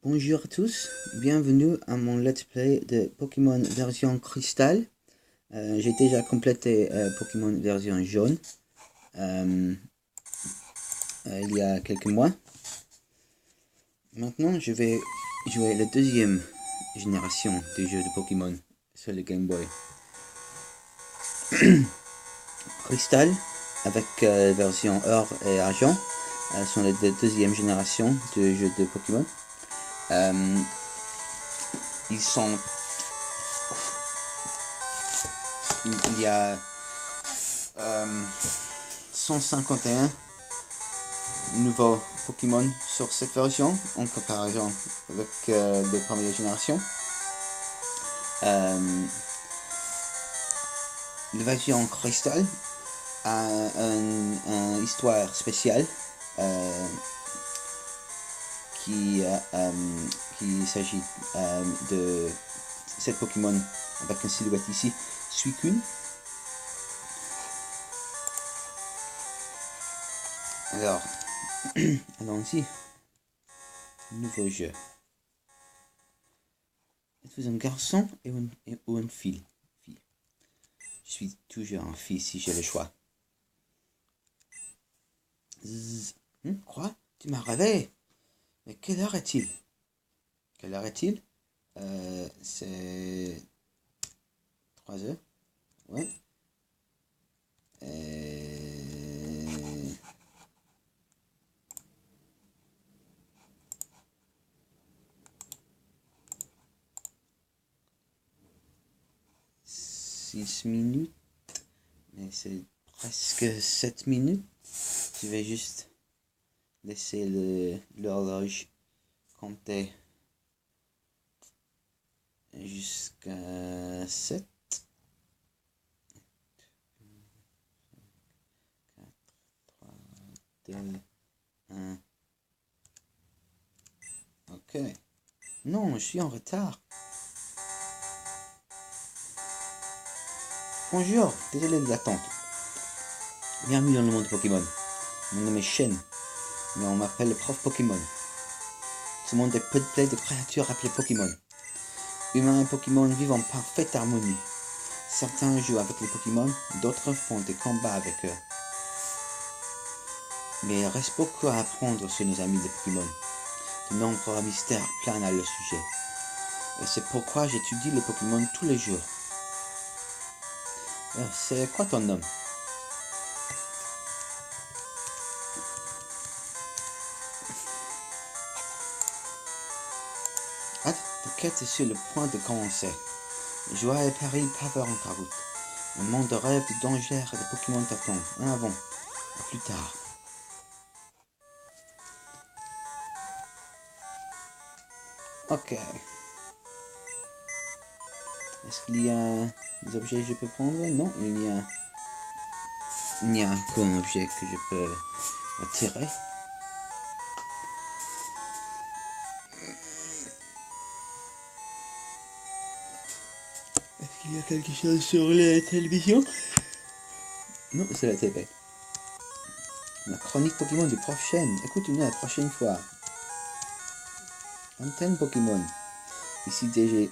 Bonjour à tous, bienvenue à mon let's play de Pokémon version cristal. J'ai déjà complété Pokémon version jaune il y a quelques mois. Maintenant je vais jouer la deuxième génération du jeu de Pokémon sur le Game Boy. Cristal avec version or et argent sont les deux deuxièmes générations du jeu de Pokémon. Ils sont... Il y a 151 nouveaux Pokémon sur cette version en comparaison avec les premières générations. La version Crystal a une histoire spéciale qui s'agit de cette Pokémon avec une silhouette ici, Suicune. Alors, allons-y. Nouveau jeu. Êtes-vous un garçon ou une fille? Je suis toujours une fille si j'ai le choix. Quoi? Tu m'as rêvé? Mais quelle heure est-il? Quelle heure est-il? C'est 3 heures. Ouais. 6 minutes. Mais c'est presque 7 minutes. Je vais juste laisser l'horloge compter jusqu'à 7. 4, 3, 2, 1. Ok. Non, je suis en retard. Bonjour, désolé de l'attente. Bienvenue dans le monde Pokémon. Mon nom est Shen, mais on m'appelle le prof Pokémon. Ce monde est peuplé de créatures appelées Pokémon. Humains et Pokémon vivent en parfaite harmonie. Certains jouent avec les Pokémon, d'autres font des combats avec eux. Mais il reste beaucoup à apprendre sur nos amis des Pokémon. De nombreux mystères planent à leur sujet. Et c'est pourquoi j'étudie les Pokémon tous les jours. C'est quoi ton nom? Ta quête est sur le point de commencer. Joie et péril pavent en ta route. Un monde de rêves, de dangers et de Pokémon t'attend. En avant, à plus tard. Ok. Est-ce qu'il y a des objets que je peux prendre? Non, il n'y a qu'un objet que je peux attirer. Est-ce qu'il y a quelque chose sur la télévision? Non, c'est la TV. La chronique Pokémon du prof Shen. Écoute-nous la prochaine fois. Antenne Pokémon. Ici DG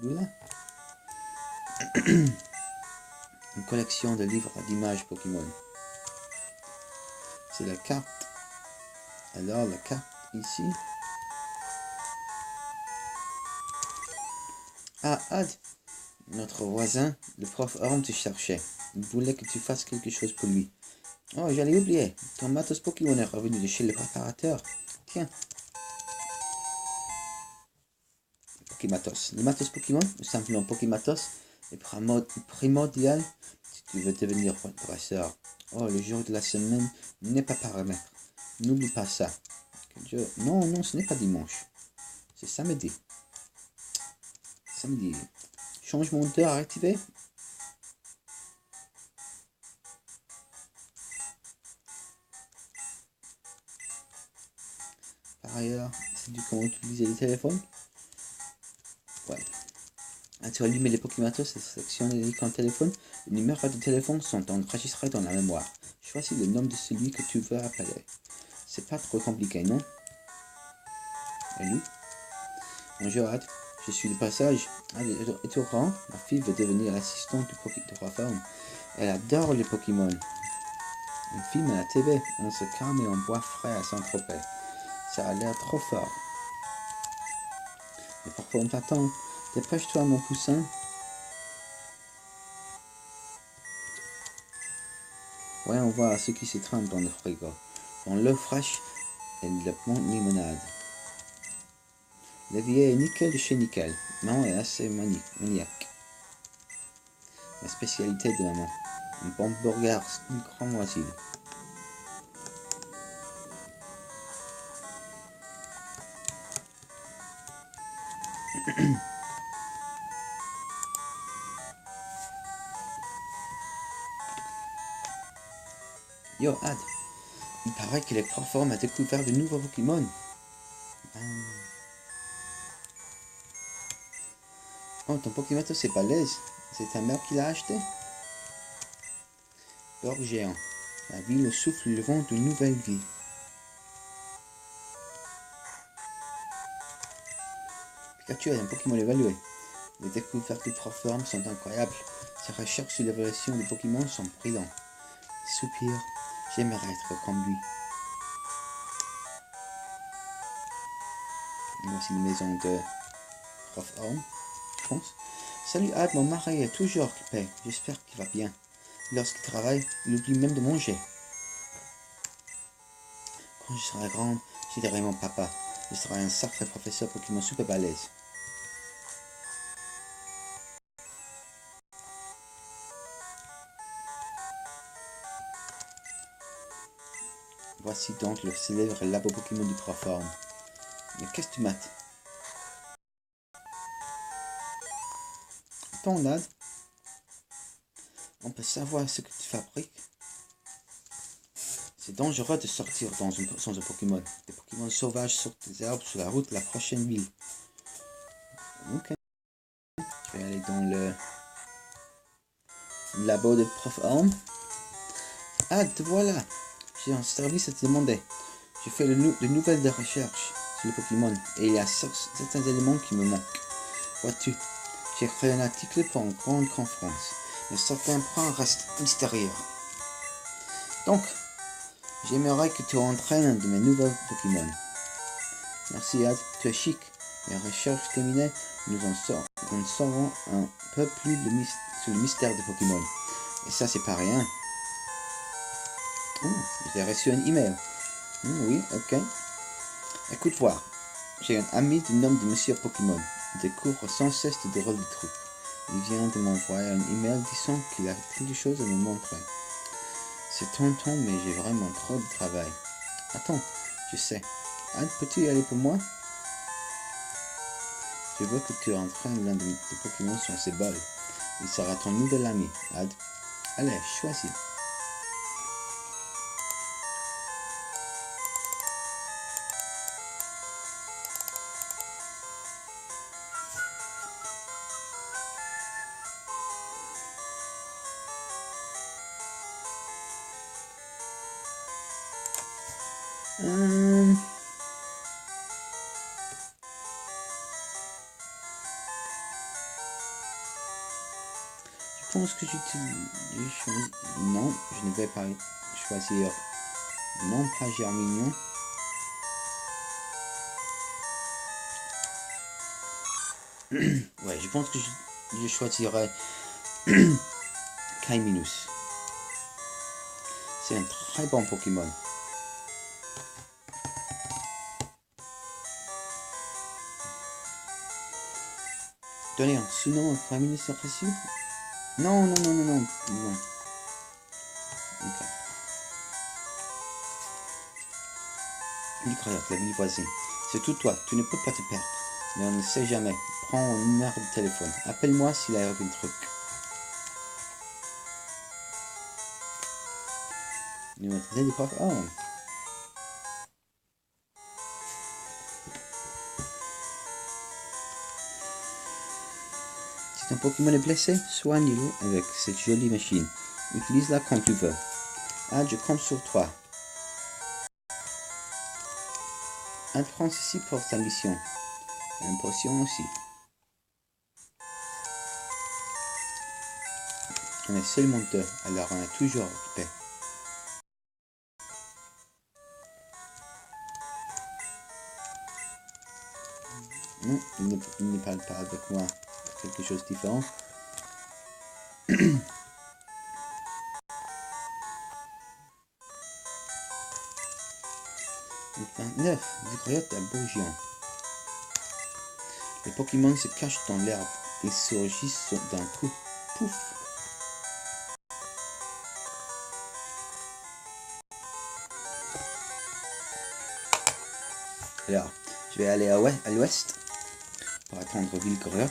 Lula. Une collection de livres d'images Pokémon. C'est la carte. Alors la carte ici. Ah, Ad, notre voisin, le prof Orm te cherchait. Il voulait que tu fasses quelque chose pour lui. Oh, j'allais oublier. Ton matos Pokémon est revenu de chez le préparateur. Tiens. Pokématos. Le matos Pokémon, ou simplement Pokématos, est primordial si tu veux devenir professeur. Oh, le jour de la semaine n'est pas paramètre. N'oublie pas ça. Non, ce n'est pas dimanche. C'est samedi. Samedi. Changement d'heure activé. Par ailleurs, sais-tu comment utiliser le téléphone? Ouais. Tu allumes les Pokématos et sélectionnes l'icône téléphone. Les numéros de téléphone sont enregistrés dans la mémoire. Choisis le nom de celui que tu veux appeler. C'est pas trop compliqué, non? Salut. Bonjour Ad, je suis de passage. Ad est au courant? Ma fille veut devenir l'assistante de Proform. Elle adore les Pokémon. Un film à la TV, on se calme et on boit frais à Saint-Tropez. Ça a l'air trop fort. Mais parfois on t'attend. Dépêche-toi mon poussin. Voyons voir ce qui se trame dans le frigo. Dans l'eau fraîche et le bon limonade. L'évier est nickel de chez nickel. Maman est assez maniaque. La spécialité de maman. Un bon burger micro-moisille. Yo, Ad, il paraît que les Proform a découvert de nouveaux Pokémon. Oh, ton Pokémon c'est balèze. C'est ta mère qui l'a acheté? Borg géant. La ville souffle le vent de nouvelle vie. Pikachu est un Pokémon évalué. Les découvertes de Proform sont incroyables. Ses recherches sur l'évolution des Pokémon sont brillantes. Soupir, j'aimerais être comme lui. Voici une maison de Proform, je pense. Salut Ad, mon mari est toujours occupé. J'espère qu'il va bien. Lorsqu'il travaille, il oublie même de manger. Quand je serai grande, j'aiderai mon papa. Je serai un sacré professeur Pokémon super balèze. Voici donc le célèbre labo Pokémon du Proform. Mais qu'est-ce que tu mates? Attends, Ad. On peut savoir ce que tu fabriques? C'est dangereux de sortir sans un Pokémon. Des Pokémon sauvages sortent des arbres sur la route de la prochaine ville. Ok. Je vais aller dans le labo de Proform. Ah, te voilà. J'ai un service à te demander. J'ai fait de nouvelles recherches sur les Pokémon et il y a certains éléments qui me manquent. Vois-tu, j'ai créé un article pour une grande conférence, mais certains points restent mystérieux. Donc, j'aimerais que tu entraînes un de mes nouveaux Pokémon. Merci Ad, tu es chic. Les recherches terminées, nous en saurons un peu plus sur le mystère des Pokémon. Et ça, c'est pas rien. J'ai reçu un email. Oui, ok. Écoute voir. J'ai un ami du nom de Monsieur Pokémon. Il découvre sans cesse de drôles de trucs. Il vient de m'envoyer un email disant qu'il a quelque chose à me montrer. C'est tonton, mais j'ai vraiment trop de travail. Attends, je sais. Ad, peux-tu y aller pour moi? Je veux que tu entraînes l'un des Pokémon sur ces bols. Il sera ton nouvel ami, Ad. Allez, choisis. Je pense que non, je ne vais pas choisir. Non, pas Germignon. Ouais, je pense que je choisirais Kaiminus. C'est un très bon Pokémon. Donnez un surnom à Kaiminus reçu? Non. Ok. Lycrayote, la ville voisine. C'est tout toi, tu ne peux pas te perdre. Mais on ne sait jamais. Prends un numéro de téléphone. Appelle-moi s'il arrive un truc. Numéro de téléphone. Oh. Pokémon est blessé, soigne-le avec cette jolie machine. Utilise-la quand tu veux. Ah, je compte sur toi. Un prend ceci pour sa mission. Une potion aussi. On est seulement deux, alors on a toujours occupé. Non, il ne parle pas avec moi. Quelque chose de différent. 29. Zigriote à Bourgion. Les Pokémon se cachent dans l'herbe et surgissent d'un coup. Pouf! Alors, je vais aller à l'ouest pour attendre Vilgriote.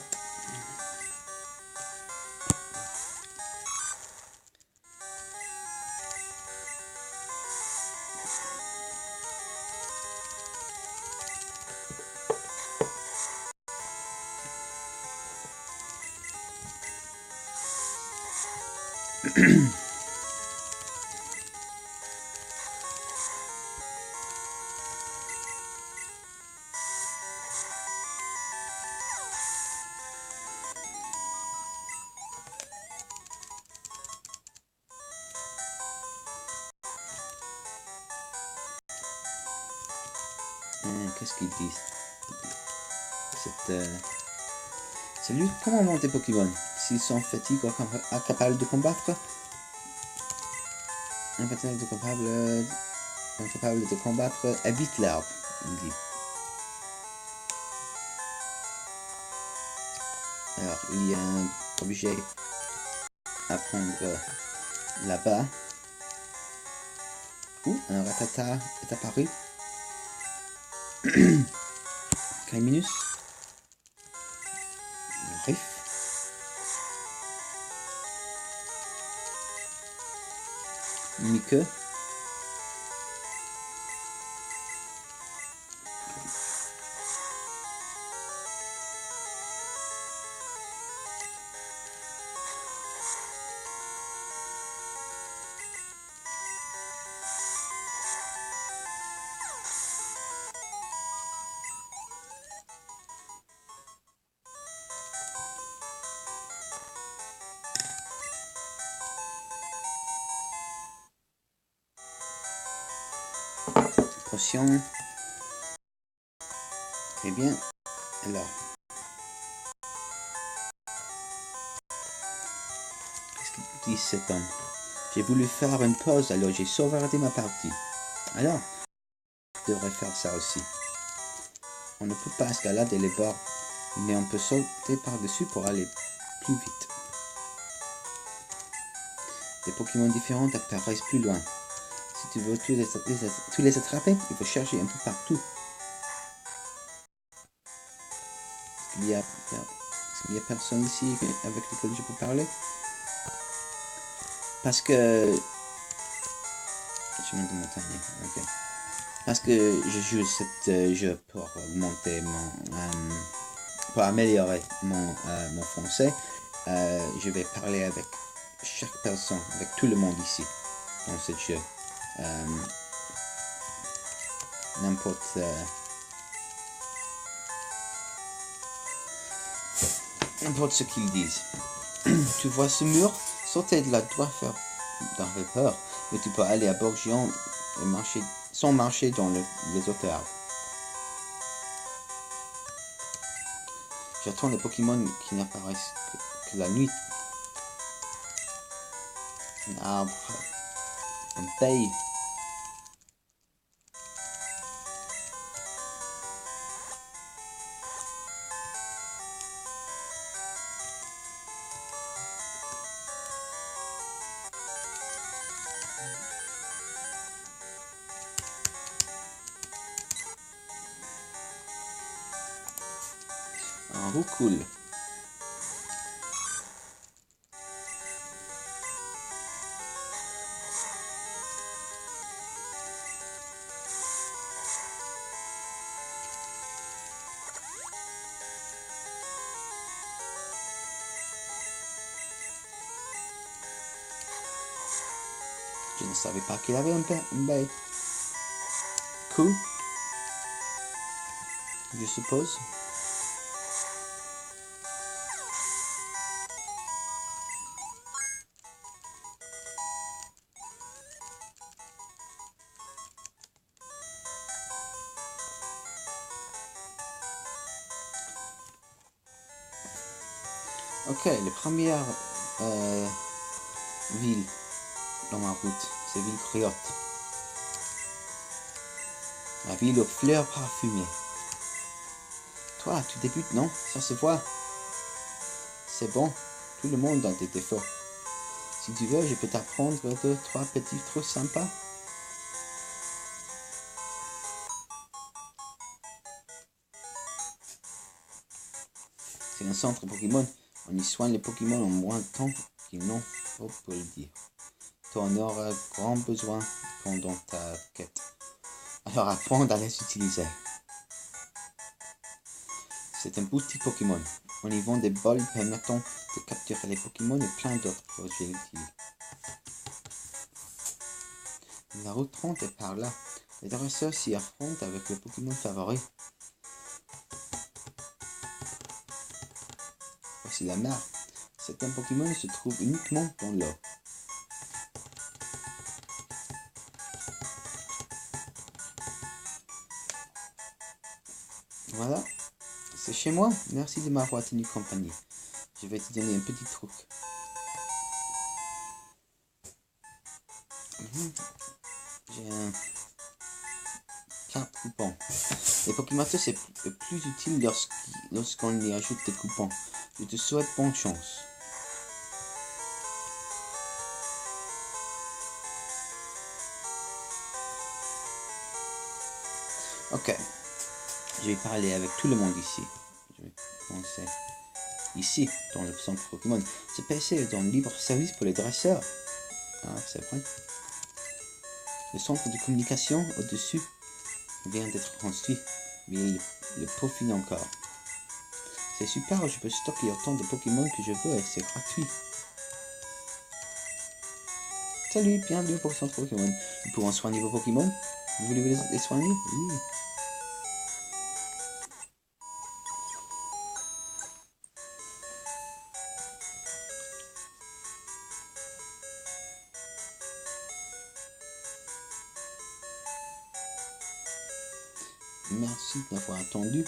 Qu'est-ce qu'ils disent? C'est lui. Comment monter Pokémon? S'ils sont fatigués ou incapables de combattre, incapable de combattre, habite l'herbe, il dit. Alors, il y a un objet à prendre là-bas. Un Rattata est apparu. Caiminus. Riff. Mike. Potion. Eh bien, alors. Qu'est-ce qu'il dit cet homme? J'ai voulu faire une pause, alors j'ai sauvegardé ma partie. Alors, je devrais faire ça aussi. On ne peut pas escalader les bords, mais on peut sauter par-dessus pour aller plus vite. Des Pokémon différents apparaissent plus loin. Si tu veux tous les attraper, il faut chercher un peu partout. Est-ce qu'il y a personne ici avec lequel je peux parler? Parce que... Je monte de montagne, ok. Parce que je joue ce jeu pour augmenter pour améliorer mon français. Je vais parler avec chaque personne, avec tout le monde ici, dans ce jeu. N'importe ce qu'ils disent. Tu vois ce mur? Sauter de là doit faire peur, mais tu peux aller à Bourgion et marcher sans marcher dans les autres arbres. J'attends les Pokémon qui n'apparaissent que la nuit. Un arbre, un pays. Un roucoule. Je ne savais pas qu'il avait un bec. Cool. Je suppose. Ok, la première ville dans ma route, c'est Ville Criotte. La ville aux fleurs parfumées. Toi, tu débutes, non? Ça se voit. C'est bon, tout le monde a des défauts. Si tu veux, je peux t'apprendre 2-3 petits trucs sympas. C'est un centre Pokémon. On y soigne les Pokémon en moins de temps qu'ils n'ont, faut pour le dire. Tu en auras grand besoin pendant ta quête. Alors apprends à les utiliser. C'est un boutique Pokémon. On y vend des bols permettant de capturer les Pokémon et plein d'autres produits utiles. La route 30 est par là. Les dresseurs s'y affrontent avec le Pokémon favori. Voici la mer. Certains Pokémon se trouvent uniquement dans l'eau. Voilà, c'est chez moi. Merci de m'avoir tenu compagnie. Je vais te donner un petit truc. J'ai un carte coupon. Les Pokémon c'est plus utile lorsqu'on y ajoute des coupons. Je te souhaite bonne chance. Ok. Je vais parler avec tout le monde ici. Je vais commencer ici, dans le centre Pokémon. Ce PC est en libre service pour les dresseurs. Ah, c'est vrai. Le centre de communication au-dessus vient d'être construit, mais il le peaufine encore. C'est super, je peux stocker autant de Pokémon que je veux et c'est gratuit. Salut, bienvenue au centre Pokémon. Nous pouvons soigner vos Pokémon. Vous voulez les soigner? Oui. Merci d'avoir attendu.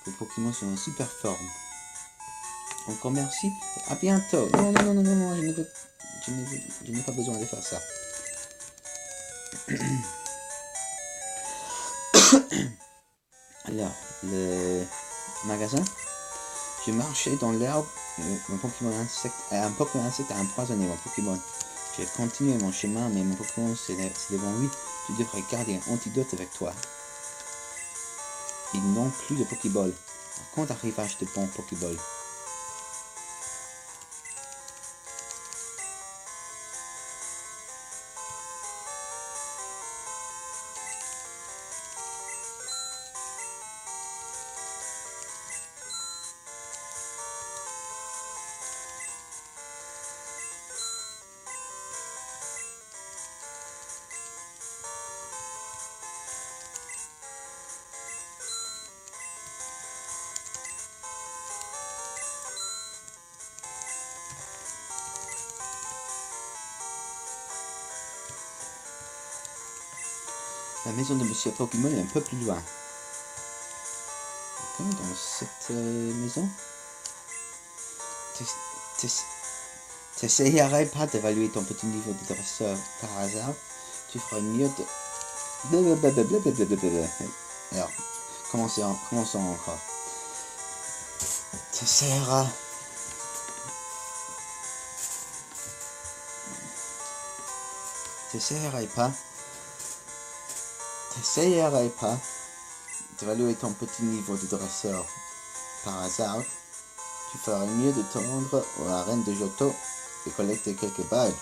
Vos Pokémon sont en super forme. Encore merci. À bientôt. Non, je n'ai pas besoin de faire ça. Alors, le magasin. Je marchais dans l'herbe. Un Pokémon insecte a empoisonné mon Pokémon. J'ai continué mon chemin, mais mon Pokémon c'est devant lui. Tu devrais garder un antidote avec toi. Ils n'ont plus de Pokéball. Quand arrivage de bons Pokéball? La maison de Monsieur Pokémon est un peu plus loin. Dans cette maison, t'essayerais pas d'évaluer ton petit niveau de dresseur par hasard. Tu ferais mieux de... Alors, commençons encore. T'essayerais pas d'évaluer ton petit niveau de dresseur par hasard. Tu ferais mieux de te rendre à l'arène de Johto et collecter quelques badges.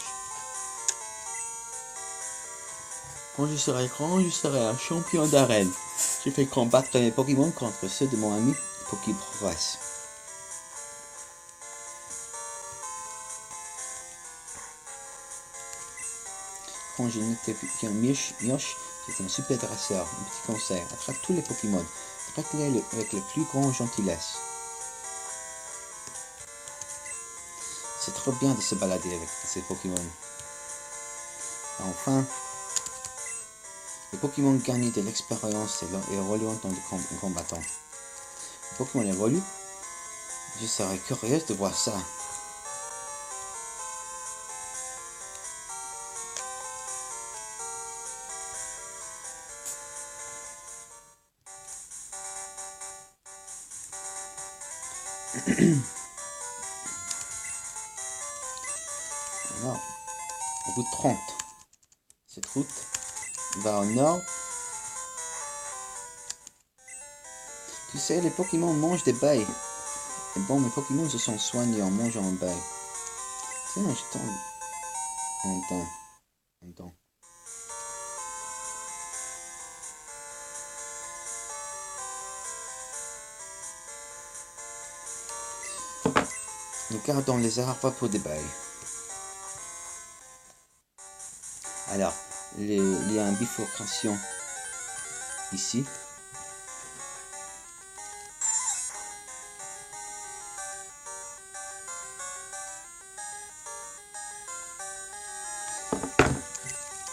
Quand je serai grand, je serai un champion d'arène. Je fais combattre mes Pokémon contre ceux de mon ami pour qu'ils progressent. quand j'ai noté qu'un Mioche, c'est un super dresseur. Un petit conseil, attrape tous les Pokémon. Traite-les avec la plus grande gentillesse. C'est trop bien de se balader avec ces Pokémon. Enfin, les Pokémon gagnent de l'expérience et évoluent en tant que combattants. Les Pokémon évoluent. Je serais curieuse de voir ça. Alors, route 30. Cette route va au nord. Tu sais, les Pokémon mangent des baies. Et bon, mes Pokémon se sont soignés en mangeant un baie. Tiens, je tombe. Attends. Nous gardons les arbres pour des baies. Alors, il y a une bifurcation ici.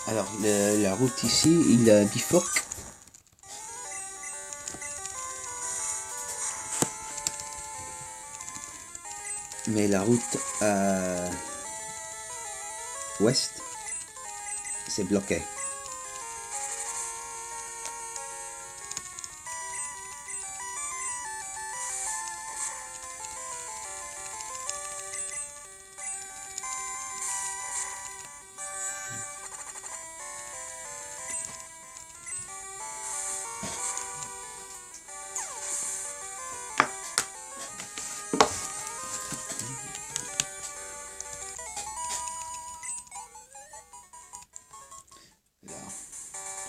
Alors, la route ici, il bifurque. Mais la route ouest, c'est bloqué.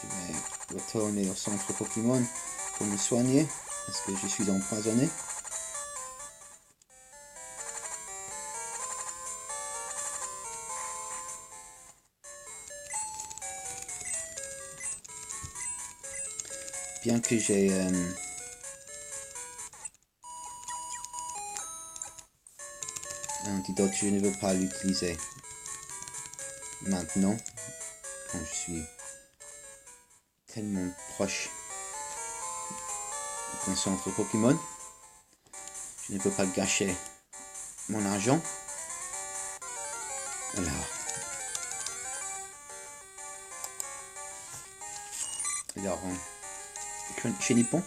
Je vais retourner au centre Pokémon pour me soigner parce que je suis empoisonné. Bien que j'ai un antidote, je ne veux pas l'utiliser maintenant quand je suis tellement proche d'un centre Pokémon. Je ne peux pas gâcher mon argent. Alors chez Nippon.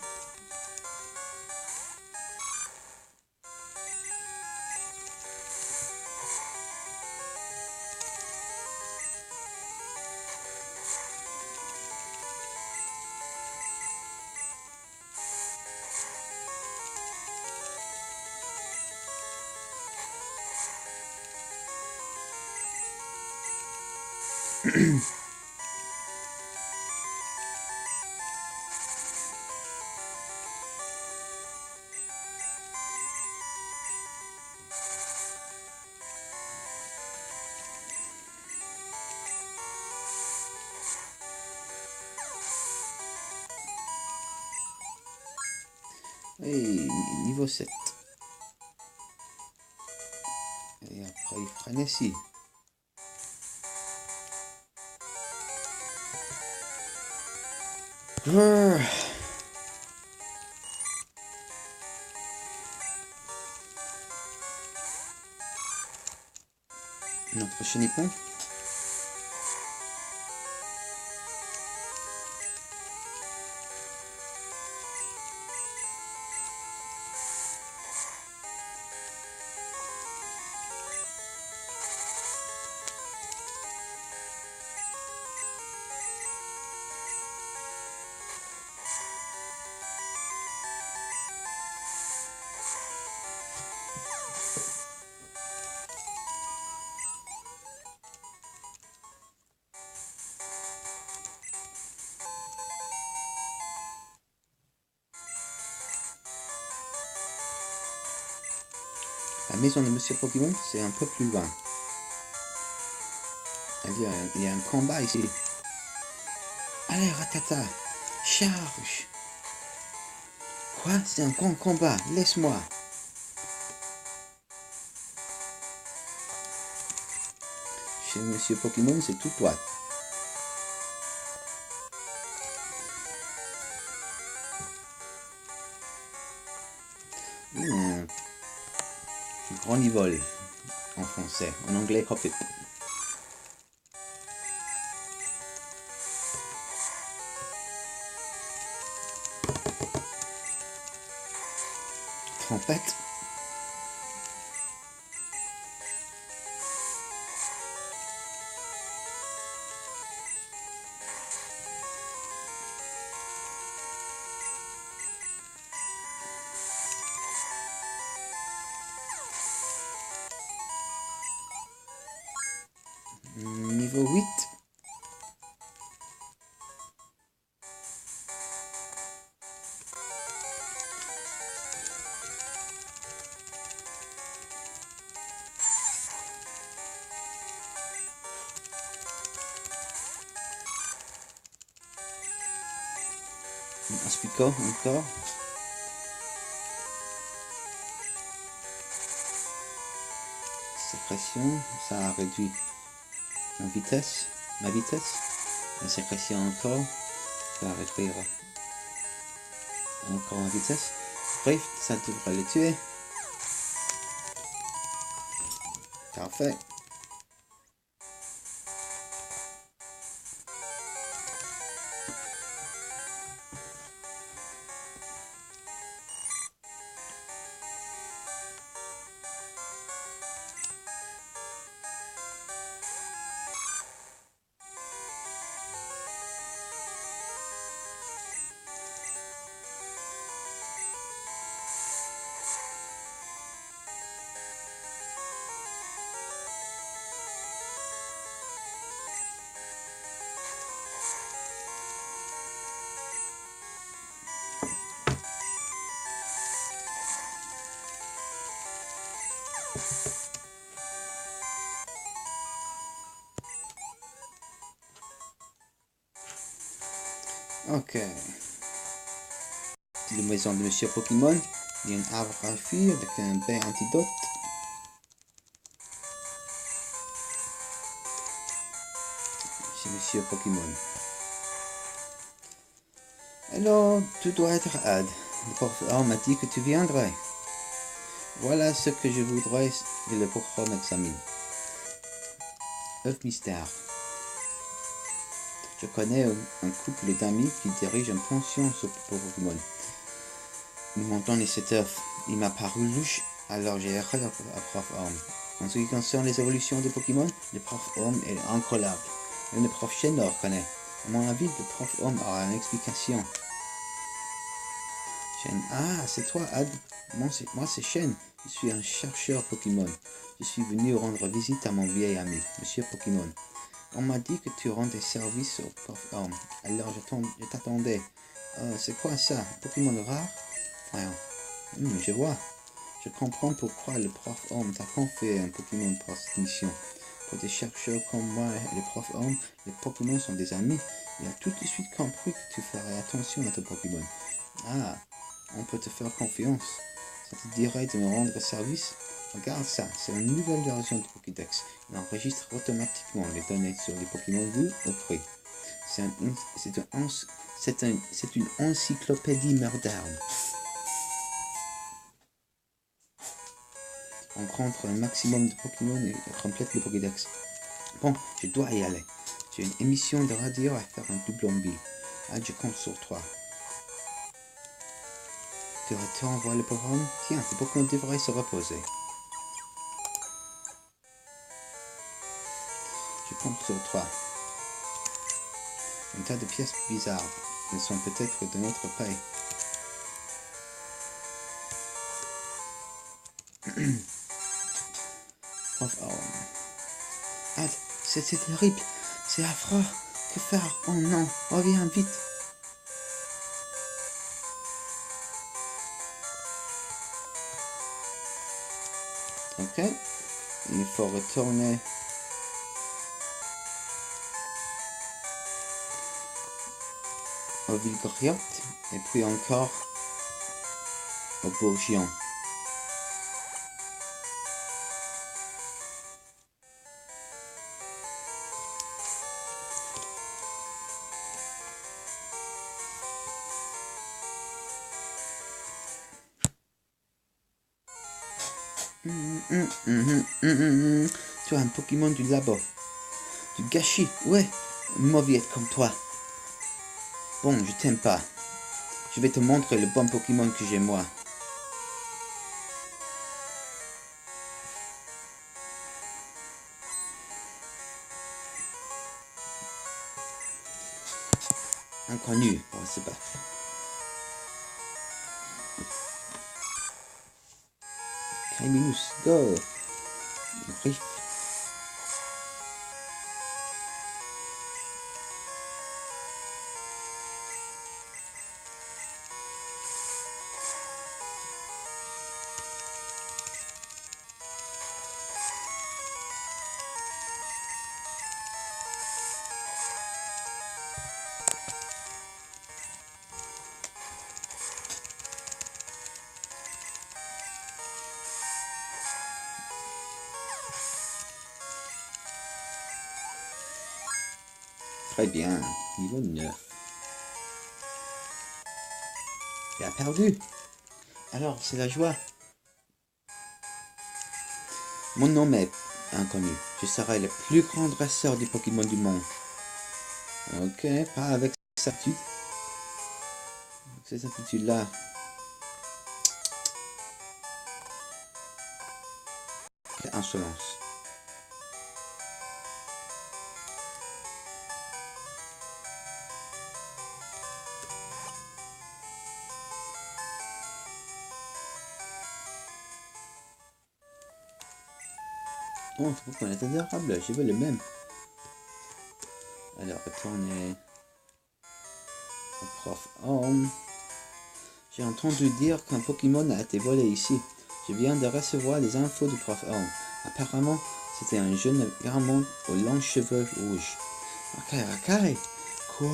Et niveau 7. Et après il frénésie. Notre Chenipon. La maison de Monsieur Pokémon, c'est un peu plus loin. Il y a un combat ici. Allez, Ratata, charge. Quoi? C'est un grand combat, laisse-moi. Chez Monsieur Pokémon, c'est tout droit. Grand niveau en français, en anglais, Hoppip. Trompette. Niveau 8. Aspico encore. Sécrétion, ça a réduit ma vitesse. La sécrétion encore, ça va réduire encore ma vitesse. Bref, ça devrait le tuer. Parfait. Ok. La maison de Monsieur Pokémon. Il y a un arbre à fuir avec un bain antidote. C'est Monsieur Pokémon. Alors, tu dois être Ad. Le professeur m'a dit que tu viendrais. Voilà ce que je voudrais que le professeur m'examine. Œuf mystère. Je connais un couple d'amis qui dirige une pension sur Pokémon. Ils m'ont donné cet œuf. Il m'a paru louche, alors j'ai erré à Prof Homme. En ce qui concerne les évolutions des Pokémon, le Prof Homme est incroyable. Même le Prof Chen le reconnaît. À mon avis, le Prof Homme aura une explication. Chen, ah, c'est toi, Ad. Moi, c'est Chen. Je suis un chercheur Pokémon. Je suis venu rendre visite à mon vieil ami, Monsieur Pokémon. On m'a dit que tu rendais service au Prof Homme. Alors je t'attendais. C'est quoi ça? Un Pokémon rare? Je vois. Je comprends pourquoi le Prof Homme t'a confié un Pokémon pour cette mission. Pour des chercheurs comme moi et le Prof Homme, les Pokémon sont des amis. Il a tout de suite compris que tu ferais attention à tes Pokémon. Ah, on peut te faire confiance. Ça te dirait de me rendre service? Regarde ça, c'est une nouvelle version de Pokédex. Il enregistre automatiquement les données sur les Pokémon vus au prix. C'est une encyclopédie moderne. On rentre un maximum de Pokémon et complète le Pokédex. Bon, je dois y aller. J'ai une émission de radio à faire un doublon B. Ah, je compte sur toi. Tu retournes voir le programme? Tiens, tes Pokémon devraient se reposer. Je compte sur toi. Un tas de pièces bizarres. Elles sont peut-être de notre pays. Ah, c'est terrible. C'est affreux. Que faire? Oh non, reviens vite. Ok. Il faut retourner au Vilgriotte et puis encore au Bourgion. Tu as un Pokémon du labo. Du gâchis, ouais. Mauviette comme toi. Bon, je t'aime pas. Je vais te montrer le bon Pokémon que j'ai moi. Inconnu, on va se battre. Kaiminus, go. Riff. Très bien, niveau 9. Tu as perdu. Alors, c'est la joie. Mon nom est inconnu. Je serai le plus grand dresseur des Pokémon du monde. Ok, pas avec cette attitude. Cette attitude-là. Quelle insolence. Oh, ce Pokémon est adorable. Je veux le même. Alors, retournez au prof Home. J'ai entendu dire qu'un Pokémon a été volé ici. Je viens de recevoir les infos du prof Home. Apparemment, c'était un jeune garçon aux longs cheveux rouges. Ok. Quoi?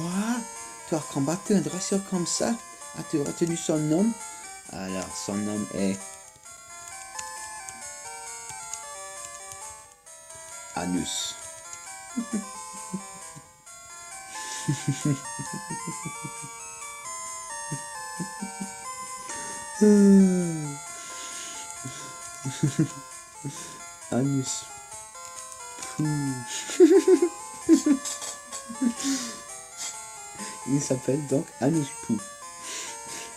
Tu as combattu un dresseur comme ça? As-tu retenu son nom? Alors, son nom est Anus. Anus. Il s'appelle donc Anus Pou.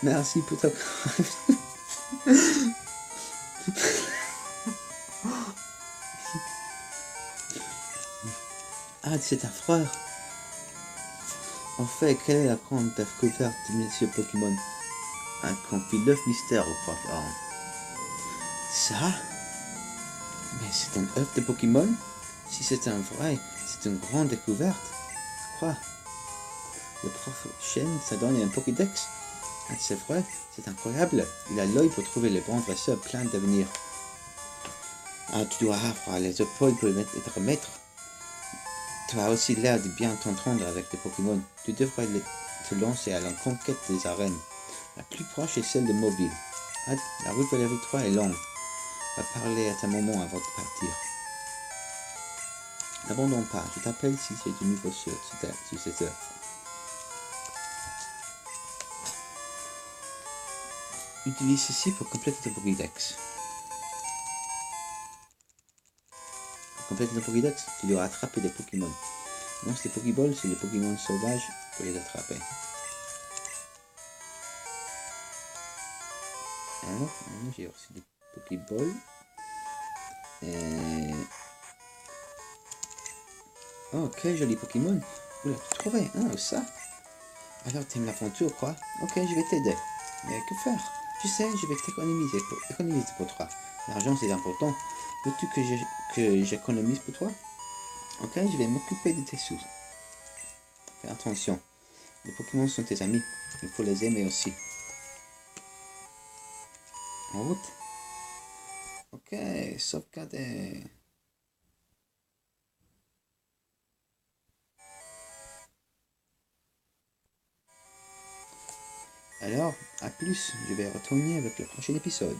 Merci pour ta... Ah, c'est un frère. En fait, quelle est la grande découverte de Monsieur Pokémon? Un conflit l'œuf mystère au prof Arm. Ça? Mais c'est un œuf de Pokémon? Si c'est un vrai, c'est une grande découverte. Quoi? Le prof Shen s'est donné un Pokédex? Ah, c'est vrai, c'est incroyable. Il a l'œil pour trouver les bons dresseurs plein d'avenir. Ah, tu dois avoir les épaules pour être maître. Tu as aussi l'air de bien t'entendre avec les Pokémon. Tu devrais te lancer à la conquête des arènes. La plus proche est celle de Mobile. Ah, la route vers la victoire est longue. Va parler à ta maman avant de partir. N'abandonne pas, je t'appelle si tu es de nouveau sur cette heure. Utilise ceci pour compléter ton Pokédex. Pour compléter ton Pokédex, tu dois attraper des Pokémon. Lance les Pokéballs, c'est les Pokémon sauvages pour les attraper. Alors, j'ai reçu des Pokéballs. Oh, quel joli Pokémon. Vous l'avez trouvé, hein, ça. Alors, t'aimes l'aventure, quoi? Ok, je vais t'aider. Mais que faire? Tu sais, je vais t'économiser pour toi. L'argent, c'est important. Veux-tu que j'économise pour toi? Ok, je vais m'occuper de tes sous. Fais attention. Les Pokémon sont tes amis. Il faut les aimer aussi. En route. Ok, sauvegarder. Alors, à plus, je vais retourner avec le prochain épisode.